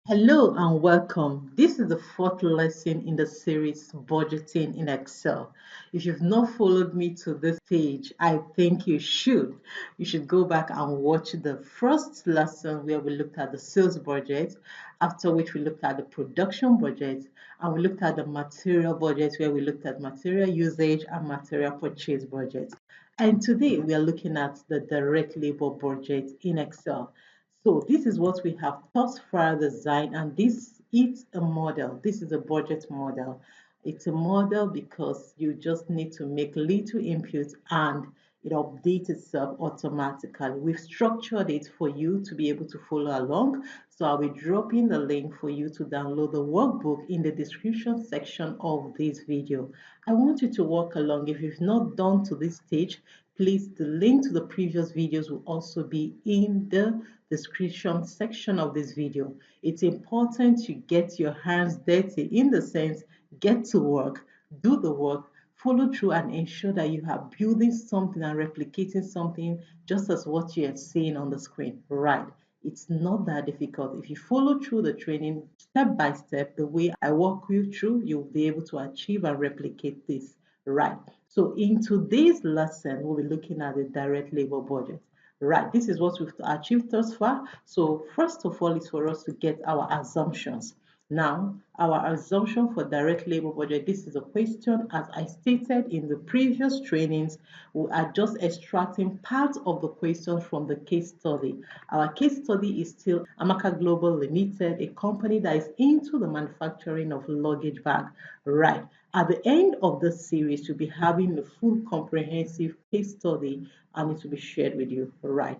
Hello and welcome. This is the fourth lesson in the series Budgeting in Excel. If you've not followed me to this stage, I think you should. You should go back and watch the first lesson where we looked at the sales budget, after which we looked at the production budget, and we looked at the material budget where we looked at material usage and material purchase budget. And today we are looking at the direct labor budget in Excel. So this is what we have thus far designed, and this is a model. This is a budget model. It's a model because you just need to make little inputs and it updates itself automatically. We've structured it for you to be able to follow along. So I'll be dropping the link for you to download the workbook in the description section of this video. I want you to work along. If you've not done to this stage, please, the link to the previous videos will also be in the description section of this video. It's important you get your hands dirty, in the sense, get to work, do the work, follow through and ensure that you are building something and replicating something just as what you are seeing on the screen. Right. It's not that difficult. If you follow through the training step by step, the way I walk you through, you'll be able to achieve and replicate this. Right. So in today's lesson, we'll be looking at the direct labor budget. Right, this is what we've achieved thus far. So first of all is for us to get our assumptions. Now, our assumption for direct labor budget, this is a question. As I stated in the previous trainings, we are just extracting part of the question from the case study. Our case study is still Amaka Global Limited, a company that is into the manufacturing of luggage bag. Right. At the end of this series, you'll be having a full comprehensive case study and it will be shared with you. Right.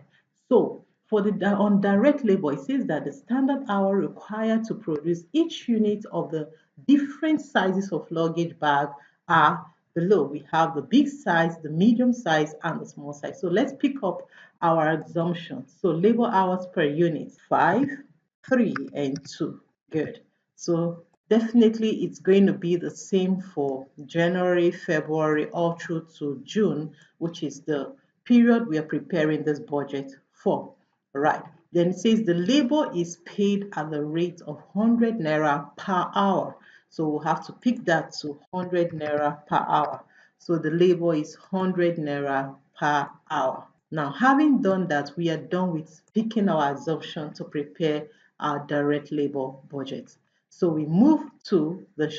So for the on direct labor, it says that the standard hour required to produce each unit of the different sizes of luggage bag are below. We have the big size, the medium size, and the small size. So let's pick up our assumptions. So labor hours per unit, 5, 3, and 2. Good. So definitely it's going to be the same for January, February, all through to June, which is the period we are preparing this budget for. Right. Then it says the labor is paid at the rate of 100 naira per hour. So we'll have to pick that to 100 naira per hour. So the labor is 100 naira per hour. Now, having done that, we are done with picking our assumption to prepare our direct labor budget. So we move to the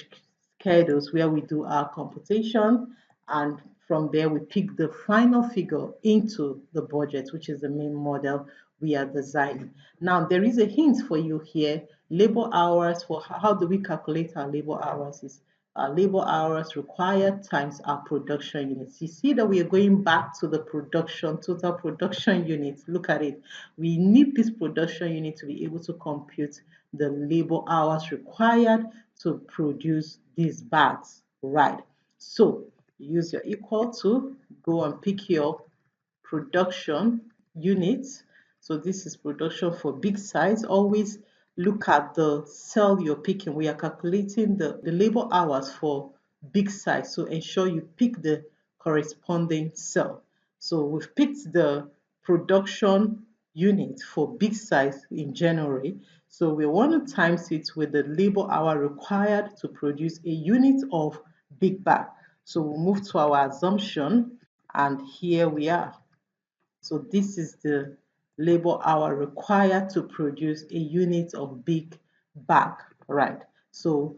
schedules where we do our computation, and from there we pick the final figure into the budget, which is the main model we are designing. Now there is a hint for you here. Labor hours, for how do we calculate our labor hours, is labor hours required times our production units. You see that we are going back to the production, total production units. Look at it. We need this production unit to be able to compute the labor hours required to produce these bags, right? So use your equal to, go and pick your production units. So this is production for big size. Always look at the cell you're picking. We are calculating the labor hours for big size. So ensure you pick the corresponding cell. So we've picked the production unit for big size in January. So we want to times it with the labor hour required to produce a unit of big bag. So we'll move to our assumption, and here we are. So this is the labor hour required to produce a unit of big bag, right? So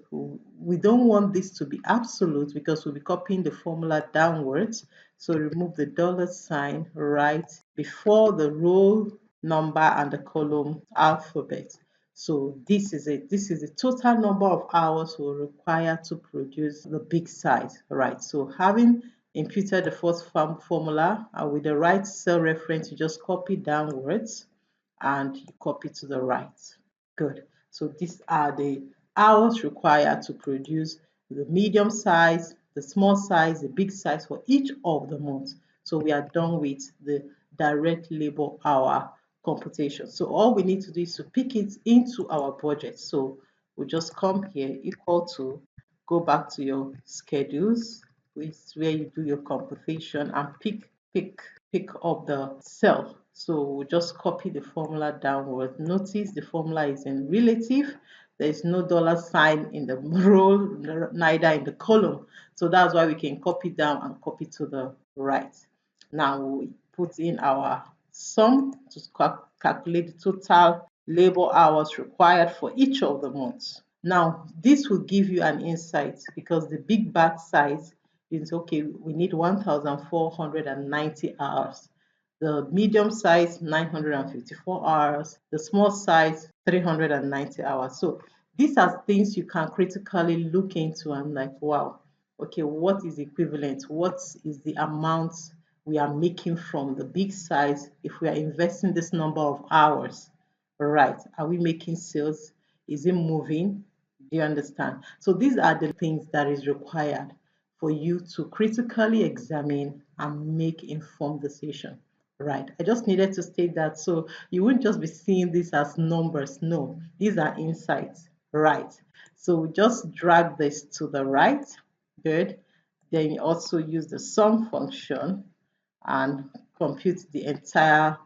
we don't want this to be absolute because we'll be copying the formula downwards. So remove the dollar sign right before the row number and the column alphabet. So this is it. This is the total number of hours we require to produce the big size, right? So having imputed the first formula with the right cell reference, you just copy downwards and you copy to the right. Good. So these are the hours required to produce the medium size, the small size, the big size for each of the months. So we are done with the direct labor hour computation. So all we need to do is to pick it into our budget. So we just come here, equal to, go back to your schedules, which is where you do your computation, and pick up the cell. So we'll just copy the formula downward. Notice the formula is in relative. There is no dollar sign in the row, neither in the column. So that's why we can copy down and copy to the right. Now we put in our sum to calculate the total labor hours required for each of the months. Now, this will give you an insight because the big batch size is okay, we need 1,490 hours. The medium size, 954 hours. The small size, 390 hours. So these are things you can critically look into and like, wow, okay, what is equivalent? What is the amount we are making from the big size if we are investing this number of hours? Right. Are we making sales? Is it moving? Do you understand? So these are the things that is required for you to critically examine and make informed decision. Right. I just needed to state that so you won't just be seeing this as numbers. No, these are insights. Right. So just drag this to the right. Good. Then you also use the sum function and compute the entire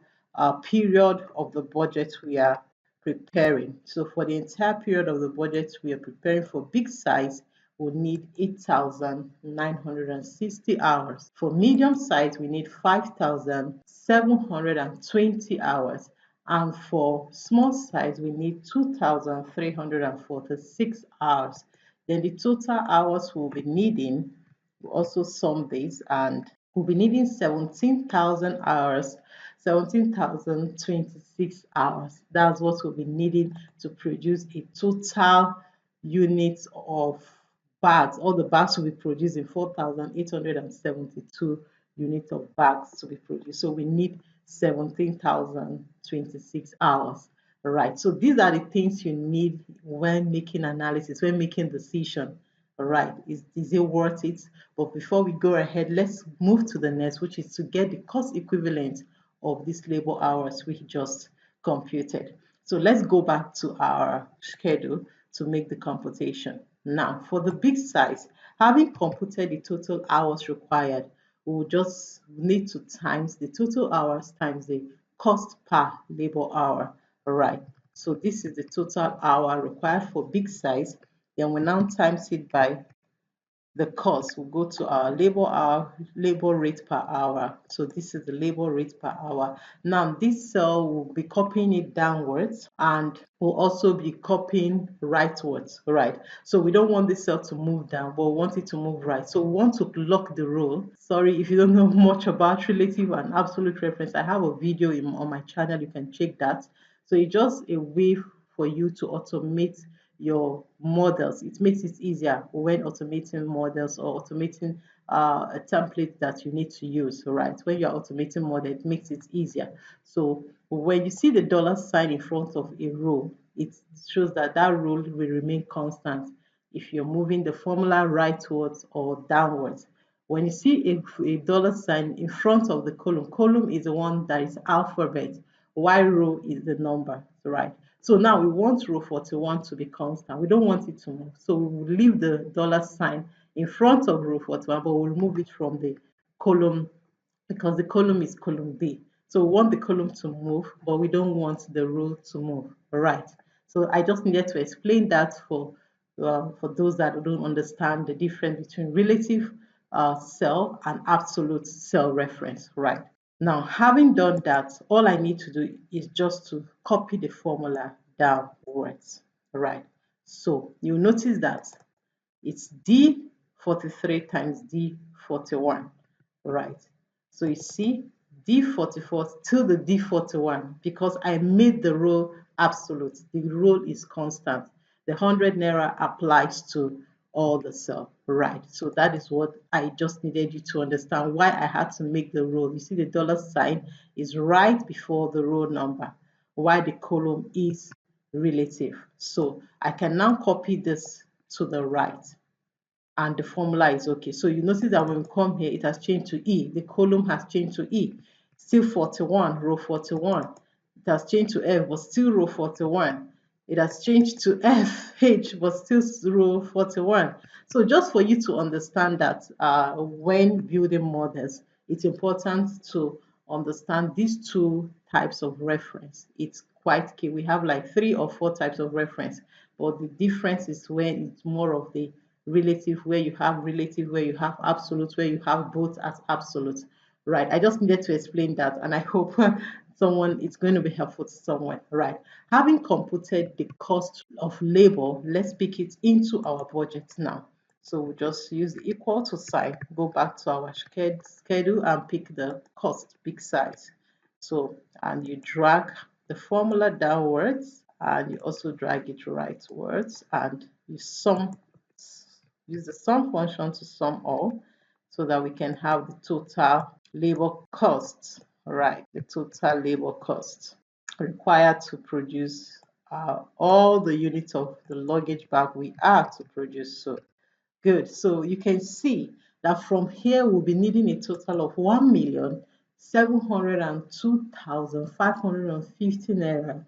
period of the budget we are preparing. So for the entire period of the budget we are preparing for big size, we'll need 8,960 hours. For medium size, we need 5,720 hours. And for small size, we need 2,346 hours. Then the total hours we'll be needing, we'll also sum this and we'll be needing 17,000 hours, 17,026 hours. That's what we'll be needing to produce a total unit of bags. All the bags will be produced in 4,872 units of bags to be produced. So we need 17,026 hours. Right. So these are the things you need when making analysis, when making decision. Right. Is it worth it? But before we go ahead, let's move to the next, which is to get the cost equivalent of these labor hours we just computed. So let's go back to our schedule to make the computation. Now, for the big size, having computed the total hours required, we will just need to times the total hours times the cost per labor hour. All right. So this is the total hour required for big size. Then we now times it by the cost. We'll go to our labor rate per hour. So this is the labor rate per hour. Now this cell will be copying it downwards and we'll also be copying rightwards, right? So we don't want this cell to move down, but we want it to move right. So we want to lock the rule. Sorry if you don't know much about relative and absolute reference. I have a video on my channel. You can check that. So it's just a way for you to automate your models. It makes it easier when automating models or automating a template that you need to use, right? When you're automating model, it makes it easier. So when you see the dollar sign in front of a row, it shows that that rule will remain constant if you're moving the formula rightwards or downwards. When you see a dollar sign in front of the column is the one that is alphabet, while row is the number, right? So now we want row 41 to be constant. We don't want it to move. So we will leave the dollar sign in front of row 41, but we'll move it from the column because the column is column B. So we want the column to move, but we don't want the row to move. All right. So I just needed to explain that for those that don't understand the difference between relative cell and absolute cell reference, right? Now, having done that, all I need to do is just to copy the formula downwards, right? So you'll notice that it's D43 times D41, right? So you see D44 till the D41 because I made the rule absolute. The rule is constant. The 100 naira applies to all the cell, right? So that is what I just needed you to understand why I had to make the rule. You see the dollar sign is right before the row number, why the column is relative. So I can now copy this to the right and the formula is okay. So you notice that when we come here, it has changed to E. The column has changed to E. Still 41, row 41. It has changed to F, but still row 41. It has changed to FH, but still row 41. So just for you to understand that when building models, it's important to understand these two types of reference. It's quite key. We have like 3 or 4 types of reference, but the difference is when it's more of the relative, where you have relative, where you have absolute, where you have both as absolute. Right. I just needed to explain that, and I hope someone it's going to be helpful to someone. Right. Having computed the cost of labor, let's pick it into our budget now. So we just use the equal to sign, go back to our schedule and pick the cost, big size. So, and you drag the formula downwards and you also drag it rightwards and you use the sum function to sum all so that we can have the total labor costs, right? The total labor cost required to produce all the units of the luggage bag we are to produce. So good. So you can see that from here we'll be needing a total of 1,702,550 naira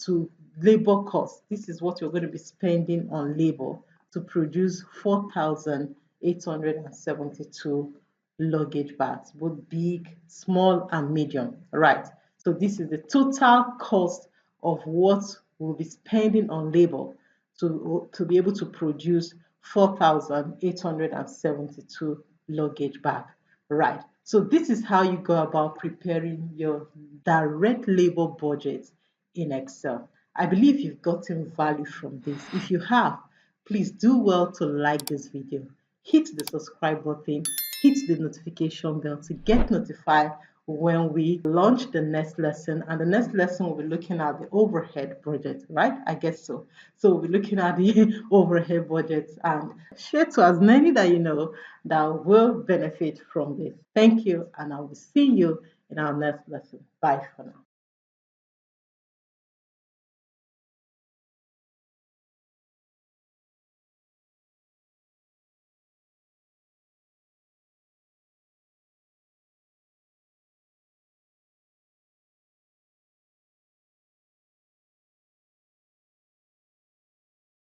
to labor costs. This is what you're going to be spending on labor to produce 4,872 luggage bags, both big, small, and medium. Right. So this is the total cost of what we'll be spending on labor to be able to produce 4,872 luggage bag. Right. So this is how you go about preparing your direct labor budget in Excel. I believe you've gotten value from this. If you have, please do well to like this video, hit the subscribe button, hit the notification bell to get notified when we launch the next lesson. And the next lesson we'll be looking at the overhead budget, right? I guess so. So we'll be looking at the overhead budgets and share to as many that you know that will benefit from this. Thank you, and I will see you in our next lesson. Bye for now.